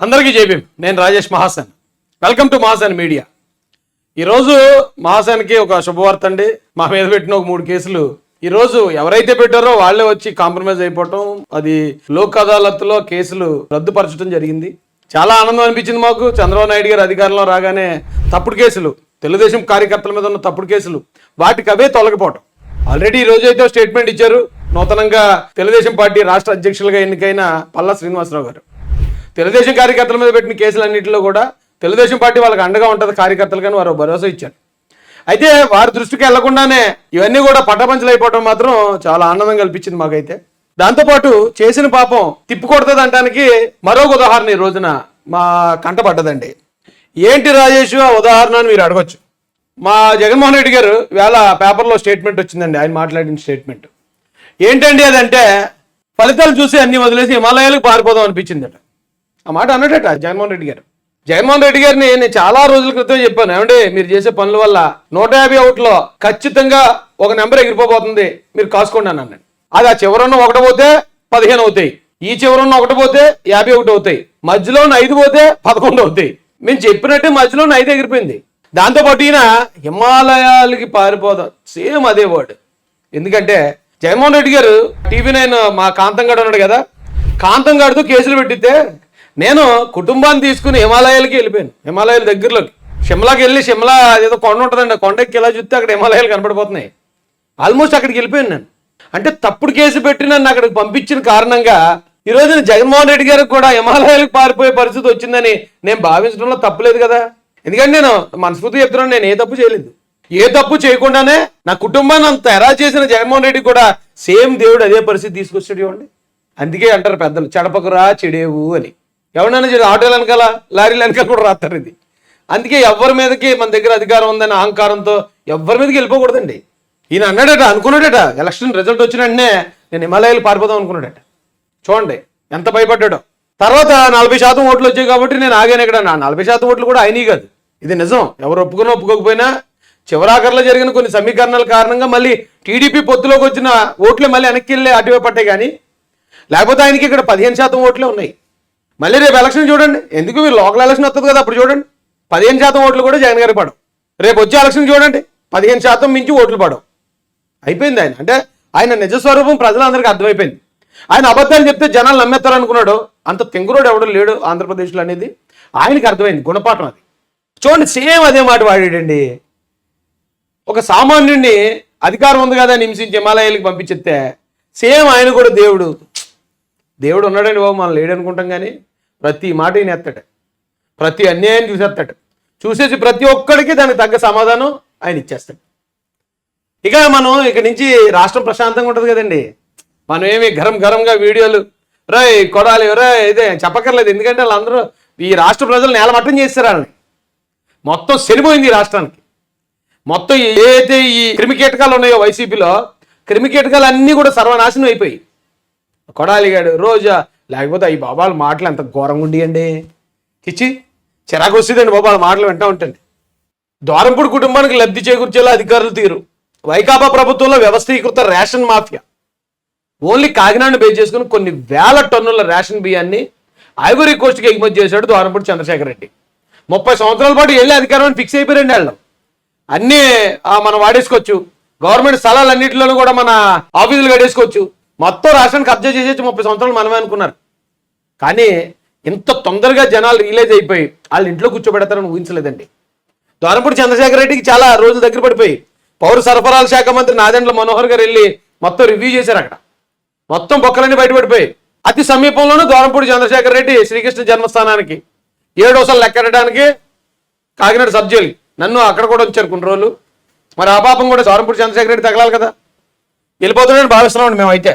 అందరికీ జైభీం. నేను Rajesh Mahasen. Welcome to Mahasen media. ఈరోజు మహాసన్కి ఒక శుభవార్త అండి. మా మీద పెట్టిన ఒక 3 కేసులు ఈరోజు ఎవరైతే పెట్టారో వాళ్ళే వచ్చి కాంప్రమైజ్ అయిపోవటం, అది లోక్ అదాలత్లో కేసులు రద్దుపరచడం జరిగింది. చాలా ఆనందం అనిపించింది మాకు. చంద్రబాబు నాయుడు గారు అధికారంలో రాగానే తప్పుడు కేసులు, తెలుగుదేశం కార్యకర్తల మీద ఉన్న తప్పుడు కేసులు వాటికి అవే తొలగిపోవటం. ఆల్రెడీ ఈ రోజు అయితే స్టేట్మెంట్ ఇచ్చారు నూతనంగా తెలుగుదేశం పార్టీ రాష్ట్ర అధ్యక్షులుగా ఎన్నికైన పల్లా శ్రీనివాసరావు గారు. తెలుగుదేశం కార్యకర్తల మీద పెట్టిన కేసులన్నింటిలో కూడా తెలుగుదేశం పార్టీ వాళ్ళకి అండగా ఉంటుంది కార్యకర్తలు, కానీ వారు భరోసా ఇచ్చారు. అయితే వారి దృష్టికి వెళ్లకుండానే ఇవన్నీ కూడా పట్టపంచలైపోవడం మాత్రం చాలా ఆనందం కల్పించింది మాకైతే. దాంతోపాటు చేసిన పాపం తిప్పికొడుతుంది అనడానికి మరొక ఉదాహరణ ఈ రోజున మా కంటపడ్డదండి. ఏంటి రాజేష్ ఆ ఉదాహరణ అని మీరు అడగొచ్చు. మా జగన్మోహన్ రెడ్డి గారు వేళ పేపర్లో స్టేట్మెంట్ వచ్చిందండి, ఆయన మాట్లాడిన స్టేట్మెంట్. ఏంటండి అదంటే, ఫలితాలు చూసి అన్ని వదిలేసి హిమాలయాలకు పారిపోదాం అనిపించిందట. ఆ మాట అన్నట్టట జగన్మోహన్ రెడ్డి గారు. జగన్మోహన్ రెడ్డి గారిని నేను చాలా రోజుల క్రితం చెప్పాను, ఏమంటే మీరు చేసే పనుల వల్ల 150 ఓట్లో ఖచ్చితంగా ఒక నెంబర్ ఎగిరిపోతుంది, మీరు కాసుకోండి అని అన్నాను. అది ఆ చివరన్న 1 పోతే 15 అవుతాయి, ఈ చివరన్న 1 పోతే 51 అవుతాయి, మధ్యలో 5 పోతే 11 అవుతాయి. మేము చెప్పినట్టే మధ్యలో 5 ఎగిరిపోయింది. దాంతోపాటు ఈయన హిమాలయాలకి పారిపోదాం, సేమ్ అదే వర్డ్. ఎందుకంటే జగన్మోహన్ రెడ్డి గారు TV9 మా కాంతంగాడు ఉన్నాడు కదా, కాంతంగాడితో కేసులు పెట్టితే నేను కుటుంబాన్ని తీసుకుని హిమాలయాలకి వెళ్ళిపోయాను. హిమాలయాల దగ్గరలోకి షిమ్లాకి వెళ్ళి, షిమ్లా ఏదో కొండ ఉంటుందండి, కొండకి ఇలా చూస్తే అక్కడ హిమాలయాలు కనపడిపోతున్నాయి. ఆల్మోస్ట్ అక్కడికి వెళ్ళిపోయాను నేను. అంటే తప్పుడు కేసు పెట్టి నన్ను అక్కడికి పంపించిన కారణంగా ఈరోజు జగన్మోహన్ రెడ్డి గారికి కూడా హిమాలయాలకు పారిపోయే పరిస్థితి వచ్చిందని నేను భావించడంలో తప్పులేదు కదా. ఎందుకంటే నేను మనస్ఫూర్తిగా చెప్తున్నాను, నేను ఏ తప్పు చేయలేదు. ఏ తప్పు చేయకుండానే నా కుటుంబాన్ని అంత ఎరా చేసిన జగన్మోహన్ రెడ్డి కూడా సేమ్ దేవుడు అదే పరిస్థితి తీసుకొచ్చాడు ఇవ్వండి. అందుకే అంటారు పెద్దలు, చెడపకురా చెడేవు అని. ఎవరైనా ఆటోలు వెనకాల లారీలు వెనకాల కూడా రాస్తారు ఇది. అందుకే ఎవరి మీదకి మన దగ్గర అధికారం ఉందని అహంకారంతో ఎవరి మీదకి వెళ్ళిపోకూడదండి. ఈయన అన్నాడట, అనుకున్నాడట, ఎలక్షన్ రిజల్ట్ వచ్చిన వెంటనే నేను హిమాలయాలు పారిపోదాం అనుకున్నాడట. చూడండి ఎంత భయపడ్డాడో. తర్వాత 40% ఓట్లు వచ్చాయి కాబట్టి నేను ఆగాను. ఇక్కడ నా 40% ఓట్లు కూడా అయినాయి కాదు, ఇది నిజం. ఎవరు ఒప్పుకున్నా ఒప్పుకోకపోయినా చివరాఖర్లో జరిగిన కొన్ని సమీకరణాల కారణంగా మళ్ళీ టీడీపీ పొత్తులోకి వచ్చిన ఓట్లే మళ్ళీ వెనక్కి వెళ్ళి అటువే పట్టాయి. కానీ లేకపోతే ఆయనకి ఇక్కడ 15% ఓట్లే ఉన్నాయి. మళ్ళీ రేపు ఎలక్షన్ చూడండి, ఎందుకు మీరు లోకల్ ఎలక్షన్ వస్తుంది కదా, అప్పుడు చూడండి 15% ఓట్లు కూడా జగన్ గారికి పడవు. రేపు వచ్చే ఎలక్షన్ చూడండి 15% మించి ఓట్లు పడవు. అయిపోయింది ఆయన. అంటే ఆయన నిజస్వరూపం ప్రజలందరికీ అర్థమైపోయింది. ఆయన అబద్ధాలు చెప్తే జనాలు నమ్మేస్తారు అనుకున్నాడు. అంత తెంగురోడు ఎవడో లేడు ఆంధ్రప్రదేశ్లో అనేది ఆయనకి అర్థమైంది, గుణపాఠం అది. చూడండి సేమ్ అదే మాట వాడాడండి. ఒక సామాన్యుడిని అధికారం ఉంది కదా హింసించి హిమాలయాలకు పంపించేస్తే సేమ్ ఆయన కూడా దేవుడు ఉన్నాడండి బాబు, మనం లేడు అనుకుంటాం. కానీ ప్రతి మాట ఈయన ఎత్తాడు, ప్రతి అన్యాయాన్ని చూసేస్తాడు. చూసేసి ప్రతి ఒక్కడికి దానికి తగ్గ సమాధానం ఆయన ఇచ్చేస్తాడు. ఇక మనం ఇక్కడి నుంచి రాష్ట్రం ప్రశాంతంగా ఉంటుంది కదండి. మనం ఏమి గరంగా వీడియోలు రాయ్ కొడాలి ఇదే చెప్పక్కర్లేదు. ఎందుకంటే వాళ్ళందరూ ఈ రాష్ట్ర ప్రజలు నేలమట్టం చేస్తారు. వాళ్ళని మొత్తం శనిపోయింది ఈ రాష్ట్రానికి. మొత్తం ఏదైతే ఈ క్రిమికీటకాలు ఉన్నాయో వైసీపీలో, క్రిమికీటకాలు అన్నీ కూడా సర్వనాశనం అయిపోయి కొడాలిగాడు రోజా, లేకపోతే ఈ బాబాల మాటలు ఎంత ఘోరంగా ఉండేయండి. చిరాకు వస్తుందండి బాబాల మాటలు వింటూ ఉంటుంది. ద్వారంపూడి కుటుంబానికి లబ్ధి చేకూర్చేలా అధికారులు తీరు. వైకాపా ప్రభుత్వంలో వ్యవస్థీకృత రేషన్ మాఫియా. ఓన్లీ కాకినాడను బేస్ చేసుకుని కొన్ని వేల టన్నుల రేషన్ బియ్యాన్ని ఐవరీ కోస్ట్కి ఎగుమతి చేశాడు ద్వారంపూడి చంద్రశేఖర్ రెడ్డి. 30 సంవత్సరాల పాటు వెళ్ళి అధికారాన్ని ఫిక్స్ అయిపోయారండి వాళ్ళు. అన్నీ మనం వాడేసుకోవచ్చు, గవర్నమెంట్ స్థలాలన్నింటిలోనూ కూడా మన ఆఫీసులు కట్టేసుకోవచ్చు, మొత్తం రాష్ట్రాన్ని కబ్జా చేసేసి 30 సంవత్సరాలు మనమే అనుకున్నారు. కానీ ఇంత తొందరగా జనాలు రియలైజ్ అయిపోయి వాళ్ళు ఇంట్లో కూర్చోబెడతారని ఊహించలేదండి. ద్వారంపూడి చంద్రశేఖర్ రెడ్డికి చాలా రోజులు దగ్గర పడిపోయి పౌర సరఫరాల శాఖ మంత్రి నాదెండ్ల మనోహర్ గారు వెళ్ళి మొత్తం రివ్యూ చేశారు. అక్కడ మొత్తం బొక్కలన్నీ బయటపడిపోయి అతి సమీపంలోనూ ద్వారంపూడి చంద్రశేఖర్ రెడ్డి శ్రీకృష్ణ జన్మస్థానానికి 7 లెక్కడానికి కాకినాడ సబ్ జైలు నన్ను అక్కడ కూడా వచ్చారు కొన్ని రోజులు. మరి ఆ పాపం కూడా ద్వారంపూడి చంద్రశేఖర్ రెడ్డి తగలాలి కదా, వెళ్ళిపోతున్నాడని భావిస్తున్నామండి మేమైతే.